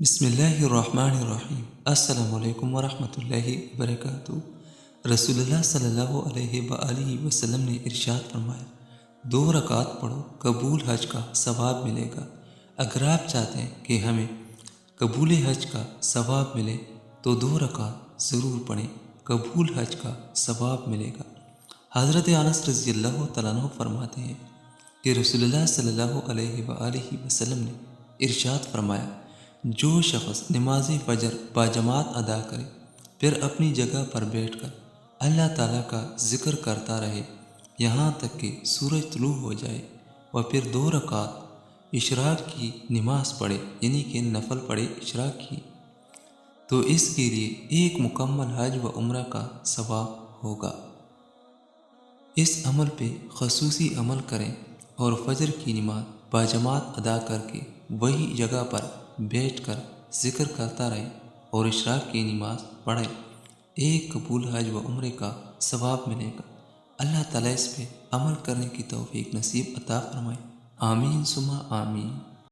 بسم اللہ الرحمن الرحیم۔ السلام علیکم ورحمۃ اللہ وبرکاتہ۔ رسول اللہ صلی اللہ علیہ وآلہ وسلم نے ارشاد فرمایا، 2 رکعت پڑھو، قبول حج کا ثواب ملے گا۔ اگر آپ چاہتے ہیں کہ ہمیں قبول حج کا ثواب ملے تو 2 رکعت ضرور پڑھیں، قبول حج کا ثواب ملے گا۔ حضرت انس رضی اللہ تعالیٰ عنہ فرماتے ہیں کہ رسول اللہ صلی اللہ علیہ وآلہ وسلم نے ارشاد فرمایا، جو شخص نماز فجر باجماعت ادا کرے پھر اپنی جگہ پر بیٹھ کر اللہ تعالیٰ کا ذکر کرتا رہے یہاں تک کہ سورج طلوع ہو جائے اور پھر 2 رکعت اشراق کی نماز پڑھے، یعنی کہ نفل پڑھے اشراق کی، تو اس کے لیے ایک مکمل حج و عمرہ کا ثواب ہوگا۔ اس عمل پہ خصوصی عمل کریں اور فجر کی نماز باجماعت ادا کر کے وہی جگہ پر بیٹھ کر ذکر کرتا رہے اور اشراق کی نماز پڑھے، ایک قبول حج و عمرے کا ثواب ملے گا۔ اللہ تعالیٰ اس پہ عمل کرنے کی توفیق نصیب عطا فرمائے، آمین ثم آمین۔